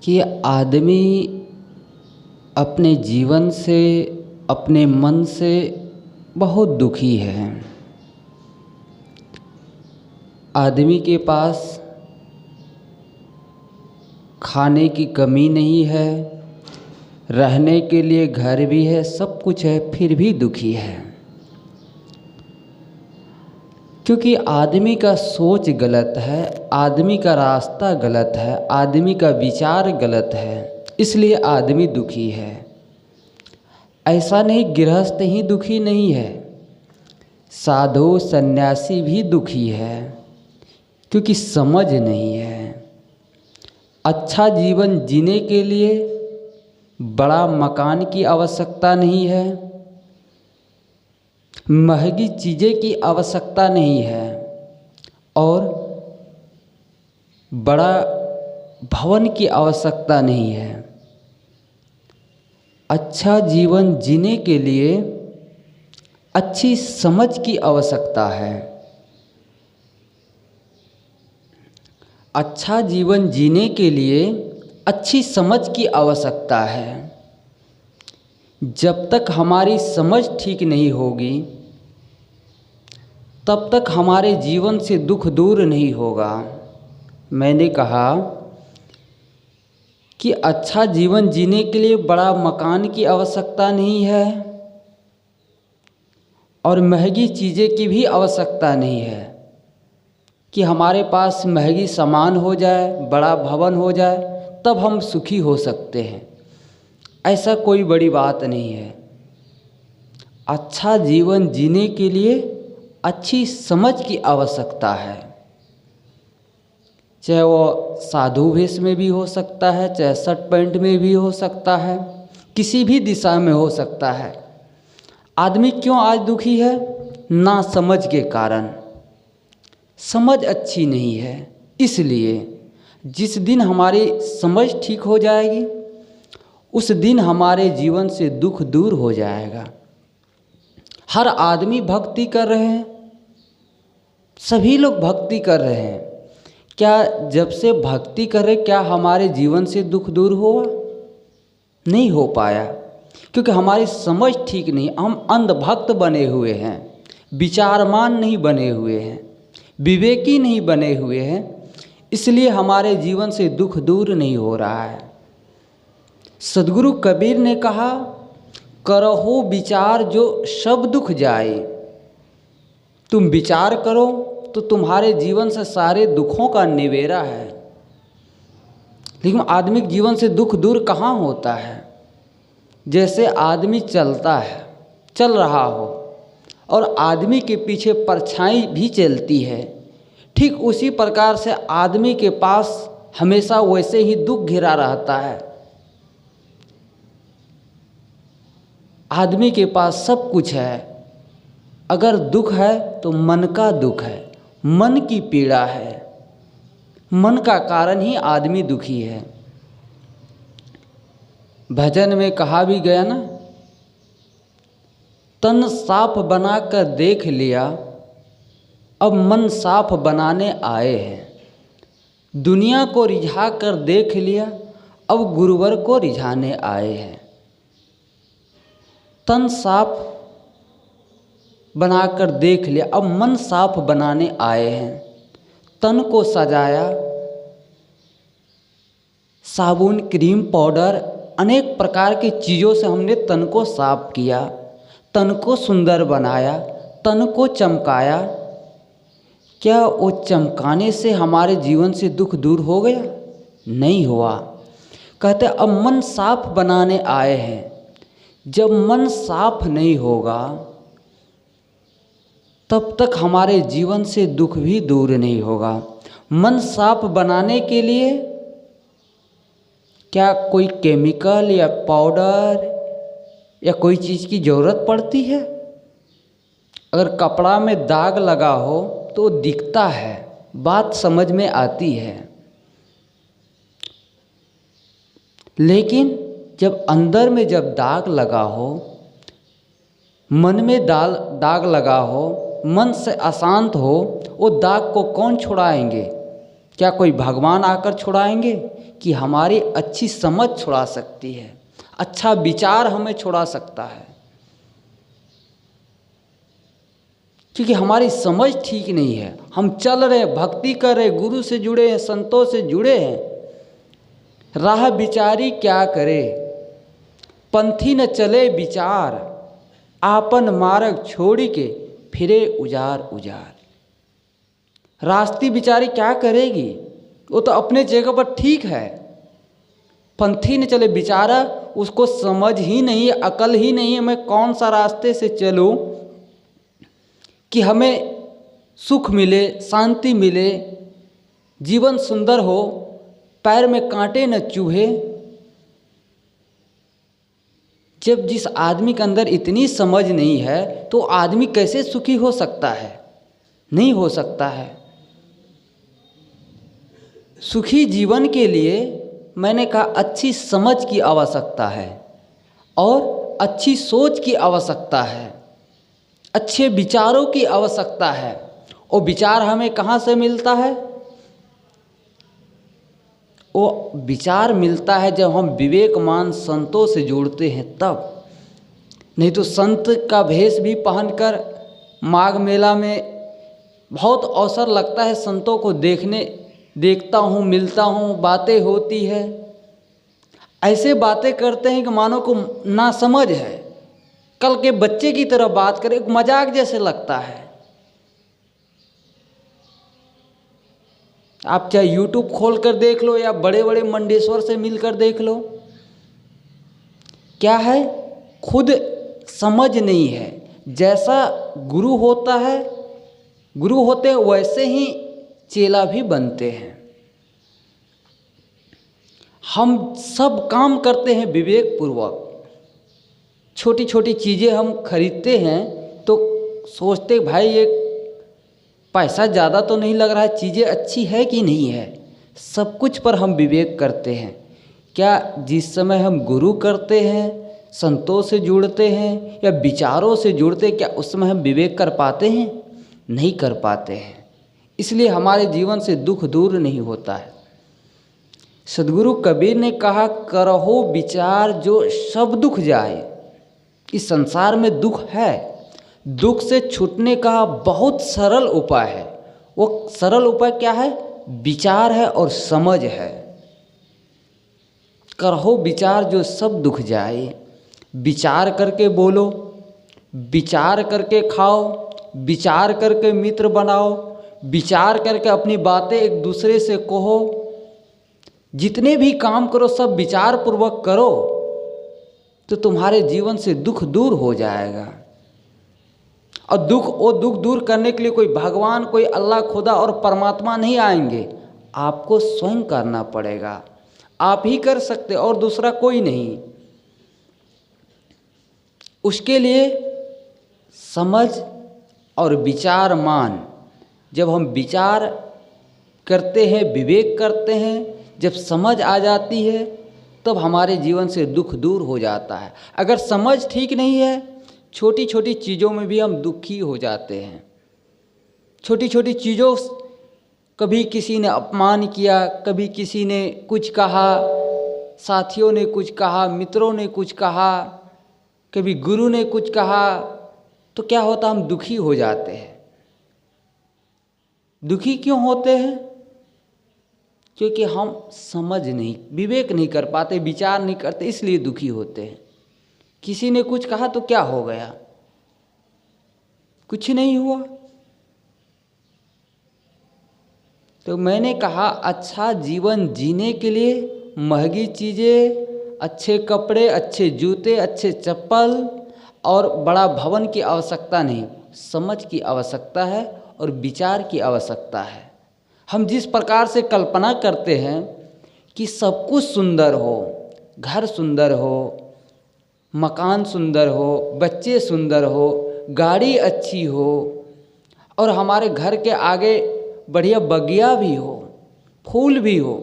कि आदमी अपने जीवन से, अपने मन से बहुत दुखी है। आदमी के पास खाने की कमी नहीं है, रहने के लिए घर भी है, सब कुछ है, फिर भी दुखी है। क्योंकि आदमी का सोच गलत है, आदमी का रास्ता गलत है, आदमी का विचार गलत है, इसलिए आदमी दुखी है। ऐसा नहीं गृहस्थ ही दुखी नहीं है, साधु सन्यासी भी दुखी है, क्योंकि समझ नहीं है। अच्छा जीवन जीने के लिए बड़ा मकान की आवश्यकता नहीं है, महंगी चीज़ें की आवश्यकता नहीं है, और बड़ा भवन की आवश्यकता नहीं है। अच्छा जीवन जीने के लिए अच्छी समझ की आवश्यकता है। अच्छा जीवन जीने के लिए अच्छी समझ की आवश्यकता है। जब तक हमारी समझ ठीक नहीं होगी, तब तक हमारे जीवन से दुख दूर नहीं होगा। मैंने कहा कि अच्छा जीवन जीने के लिए बड़ा मकान की आवश्यकता नहीं है और महंगी चीज़ें की भी आवश्यकता नहीं है कि हमारे पास महंगी सामान हो जाए, बड़ा भवन हो जाए, तब हम सुखी हो सकते हैं। ऐसा कोई बड़ी बात नहीं है। अच्छा जीवन जीने के लिए अच्छी समझ की आवश्यकता है। चाहे वो साधु वेश में भी हो सकता है, चाहे शर्ट पैंट में भी हो सकता है, किसी भी दिशा में हो सकता है। आदमी क्यों आज दुखी है? ना समझ के कारण। समझ अच्छी नहीं है, इसलिए जिस दिन हमारी समझ ठीक हो जाएगी, उस दिन हमारे जीवन से दुख दूर हो जाएगा। हर आदमी भक्ति कर रहे हैं, सभी लोग भक्ति कर रहे हैं। क्या जब से भक्ति कर रहे, क्या हमारे जीवन से दुख दूर हुआ? नहीं हो पाया, क्योंकि हमारी समझ ठीक नहीं। हम अंधभक्त बने हुए हैं, विचारमान नहीं बने हुए हैं, विवेकी नहीं बने हुए हैं, इसलिए हमारे जीवन से दुख दूर नहीं हो रहा है। सद्गुरु कबीर ने कहा, करहो विचार जो सब दुख जाए। तुम विचार करो तो तुम्हारे जीवन से सारे दुखों का निवेरा है। लेकिन आदमिक जीवन से दुख दूर कहाँ होता है? जैसे आदमी चलता है, चल रहा हो, और आदमी के पीछे परछाई भी चलती है, ठीक उसी प्रकार से आदमी के पास हमेशा वैसे ही दुख घिरा रहता है। आदमी के पास सब कुछ है, अगर दुख है तो मन का दुख है, मन की पीड़ा है, मन का कारण ही आदमी दुखी है। भजन में कहा भी गया ना, तन साफ बनाकर देख लिया, अब मन साफ बनाने आए हैं। दुनिया को रिझा कर देख लिया, अब गुरुवर को रिझाने आए हैं। तन साफ बनाकर देख लिया, अब मन साफ बनाने आए हैं। तन को सजाया, साबुन, क्रीम, पाउडर, अनेक प्रकार की चीज़ों से हमने तन को साफ किया, तन को सुंदर बनाया, तन को चमकाया। क्या वो चमकाने से हमारे जीवन से दुख दूर हो गया? नहीं हुआ। कहते अब मन साफ बनाने आए हैं। जब मन साफ नहीं होगा, तब तक हमारे जीवन से दुख भी दूर नहीं होगा। मन साफ बनाने के लिए क्या कोई केमिकल या पाउडर या कोई चीज़ की ज़रूरत पड़ती है? अगर कपड़ा में दाग लगा हो तो दिखता है, बात समझ में आती है। लेकिन जब अंदर में जब दाग लगा हो, मन में दाग लगा हो, मन से अशांत हो, वो दाग को कौन छुड़ाएंगे? क्या कोई भगवान आकर छुड़ाएंगे? कि हमारी अच्छी समझ छुड़ा सकती है, अच्छा विचार हमें छुड़ा सकता है, क्योंकि हमारी समझ ठीक नहीं है। हम चल रहे, भक्ति कर रहे, गुरु से जुड़े हैं, संतों से जुड़े हैं, राह बिचारी क्या करे, पंथी न चले विचार, आपन मार्ग छोड़ी के फिरे उजार उजार। रास्ती बिचारी क्या करेगी? वो तो अपने जगह पर ठीक है। पंथी न चले, बेचारा उसको समझ ही नहीं, अकल ही नहीं है मैं कौन सा रास्ते से चलूं कि हमें सुख मिले, शांति मिले, जीवन सुंदर हो, पैर में कांटे न चुभे। जब जिस आदमी के अंदर इतनी समझ नहीं है तो आदमी कैसे सुखी हो सकता है? नहीं हो सकता है। सुखी जीवन के लिए मैंने कहा अच्छी समझ की आवश्यकता है और अच्छी सोच की आवश्यकता है, अच्छे विचारों की आवश्यकता है। और विचार हमें कहाँ से मिलता है? वो विचार मिलता है जब हम विवेकमान संतों से जुड़ते हैं तब। नहीं तो संत का भेष भी पहनकर माघ मेला में बहुत अवसर लगता है, संतों को देखता हूँ, मिलता हूँ, बातें होती है, ऐसे बातें करते हैं कि मानो को ना समझ है, कल के बच्चे की तरह बात करें, एक मजाक जैसे लगता है। आप चाहे यूट्यूब खोल कर देख लो या बड़े बड़े मंडेश्वर से मिलकर देख लो, क्या है, खुद समझ नहीं है। जैसा गुरु होता है, गुरु होते हैं वैसे ही चेला भी बनते हैं। हम सब काम करते हैं विवेक पूर्वक। छोटी छोटी चीज़ें हम खरीदते हैं तो सोचते भाई ये पैसा ज़्यादा तो नहीं लग रहा है, चीज़ें अच्छी है कि नहीं है, सब कुछ पर हम विवेक करते हैं। क्या जिस समय हम गुरु करते हैं, संतों से जुड़ते हैं या विचारों से जुड़ते हैं, क्या उस समय हम विवेक कर पाते हैं? नहीं कर पाते हैं। इसलिए हमारे जीवन से दुख दूर नहीं होता है। सद्गुरु कबीर ने कहा, करहो विचार जो सब दुख जाए। इस संसार में दुख है, दुख से छूटने का बहुत सरल उपाय है। वो सरल उपाय क्या है? विचार है और समझ है। करहो विचार जो सब दुख जाए। विचार करके बोलो, विचार करके खाओ, विचार करके मित्र बनाओ, विचार करके अपनी बातें एक दूसरे से कहो। जितने भी काम करो सब विचार पूर्वक करो तो तुम्हारे जीवन से दुख दूर हो जाएगा। और दुख दूर करने के लिए कोई भगवान, कोई अल्लाह, खुदा और परमात्मा नहीं आएंगे, आपको स्वयं करना पड़ेगा। आप ही कर सकते और दूसरा कोई नहीं। उसके लिए समझ और विचार मान, जब हम विचार करते हैं, विवेक करते हैं, जब समझ आ जाती है तब हमारे जीवन से दुख दूर हो जाता है। अगर समझ ठीक नहीं है, छोटी छोटी चीज़ों में भी हम दुखी हो जाते हैं। छोटी छोटी चीज़ों, कभी किसी ने अपमान किया, कभी किसी ने कुछ कहा, साथियों ने कुछ कहा, मित्रों ने कुछ कहा, कभी गुरु ने कुछ कहा, तो क्या होता, हम दुखी हो जाते हैं। दुखी क्यों होते हैं? क्योंकि हम समझ नहीं, विवेक नहीं कर पाते, विचार नहीं करते, इसलिए दुखी होते हैं। किसी ने कुछ कहा तो क्या हो गया? कुछ नहीं हुआ। तो मैंने कहा अच्छा जीवन जीने के लिए महंगी चीज़ें, अच्छे कपड़े, अच्छे जूते, अच्छे चप्पल और बड़ा भवन की आवश्यकता नहीं, समझ की आवश्यकता है और विचार की आवश्यकता है। हम जिस प्रकार से कल्पना करते हैं कि सब कुछ सुंदर हो, घर सुंदर हो, मकान सुंदर हो, बच्चे सुंदर हो, गाड़ी अच्छी हो और हमारे घर के आगे बढ़िया बगिया भी हो, फूल भी हो,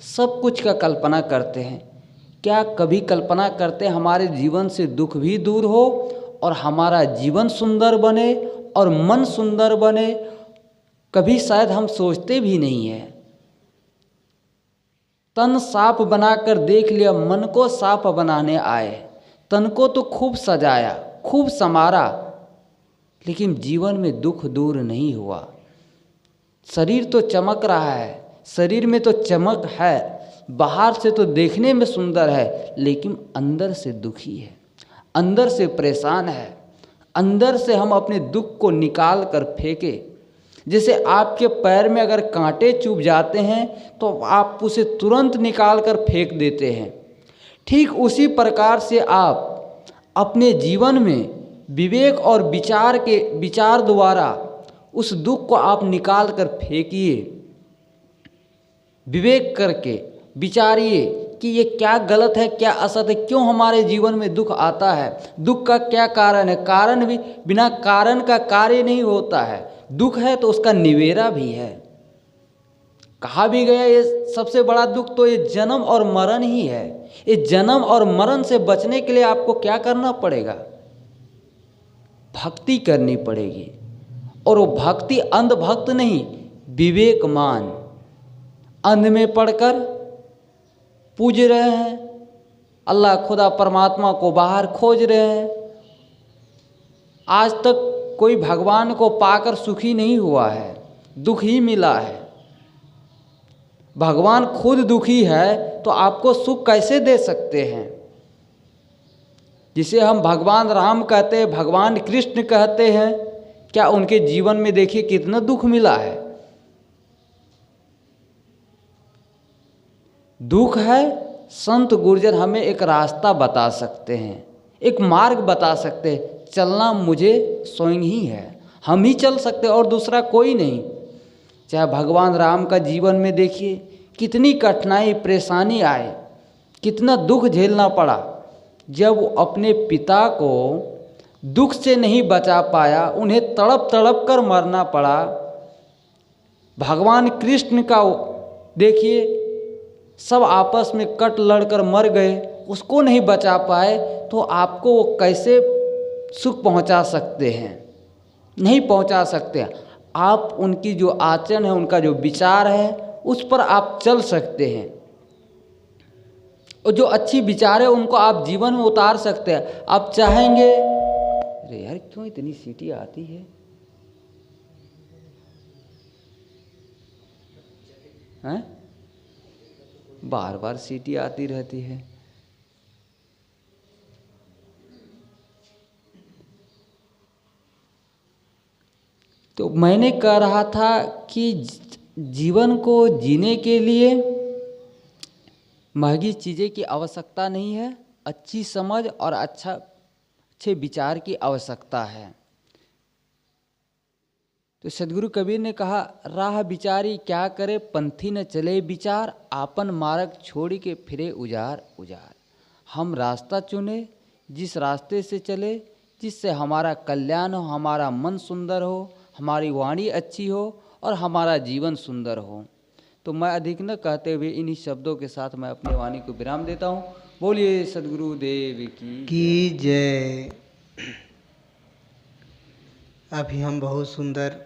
सब कुछ का कल्पना करते हैं। क्या कभी कल्पना करते हैं हमारे जीवन से दुख भी दूर हो और हमारा जीवन सुंदर बने और मन सुंदर बने? कभी शायद हम सोचते भी नहीं हैं। तन साफ बनाकर देख लिया, मन को साफ बनाने आए। तन को तो खूब सजाया, खूब संवारा, लेकिन जीवन में दुख दूर नहीं हुआ। शरीर तो चमक रहा है, शरीर में तो चमक है, बाहर से तो देखने में सुंदर है, लेकिन अंदर से दुखी है, अंदर से परेशान है। अंदर से हम अपने दुख को निकाल कर फेंके। जैसे आपके पैर में अगर कांटे चुभ जाते हैं तो आप उसे तुरंत निकाल कर फेंक देते हैं। ठीक उसी प्रकार से आप अपने जीवन में विवेक और विचार द्वारा उस दुख को आप निकाल कर फेंकिए। विवेक करके विचारिए कि ये क्या गलत है, क्या असत है, क्यों हमारे जीवन में दुख आता है, दुख का क्या कारण है। कारण भी बिना कारण का कार्य नहीं होता है। दुख है तो उसका निवेरा भी है। कहा भी गया ये सबसे बड़ा दुख तो ये जन्म और मरण ही है। ये जन्म और मरण से बचने के लिए आपको क्या करना पड़ेगा? भक्ति करनी पड़ेगी। और वो भक्ति अंधभक्त नहीं, विवेकमान। अंध में पढ़कर पूज रहे हैं, अल्लाह खुदा परमात्मा को बाहर खोज रहे हैं। आज तक कोई भगवान को पाकर सुखी नहीं हुआ है, दुख ही मिला है। भगवान खुद दुखी है तो आपको सुख कैसे दे सकते हैं? जिसे हम भगवान राम कहते हैं, भगवान कृष्ण कहते हैं, क्या उनके जीवन में देखिए कितना दुख मिला है। दुख है, संत गुरुजन हमें एक रास्ता बता सकते हैं, एक मार्ग बता सकते हैं। चलना मुझे स्वयं ही है, हम ही चल सकते और दूसरा कोई नहीं। चाहे भगवान राम का जीवन में देखिए कितनी कठिनाई परेशानी आए, कितना दुख झेलना पड़ा। जब वो अपने पिता को दुख से नहीं बचा पाया, उन्हें तड़प तड़प कर मरना पड़ा। भगवान कृष्ण का देखिए सब आपस में कट लड़कर मर गए, उसको नहीं बचा पाए, तो आपको वो कैसे सुख पहुंचा सकते हैं? नहीं पहुंचा सकते। आप उनकी जो आचरण है, उनका जो विचार है, उस पर आप चल सकते हैं। और जो अच्छी विचार है उनको आप जीवन में उतार सकते हैं। आप चाहेंगे, अरे यार क्यों इतनी सीटी आती है? हैं? बार बार सीटी आती रहती है। तो मैंने कह रहा था कि जीवन को जीने के लिए महंगी चीज़ें की आवश्यकता नहीं है, अच्छी समझ और अच्छे विचार की आवश्यकता है। तो सदगुरु कबीर ने कहा, राह विचारी क्या करे, पंथी न चले विचार, आपन मार्ग छोड़ के फिरे उजार उजार। हम रास्ता चुने, जिस रास्ते से चले, जिससे हमारा कल्याण हो, हमारा मन सुंदर हो, हमारी वाणी अच्छी हो और हमारा जीवन सुंदर हो। तो मैं अधिक न कहते हुए इन्हीं शब्दों के साथ मैं अपनी वाणी को विराम देता हूँ। बोलिए सदगुरु देव की जय। अभी हम बहुत सुंदर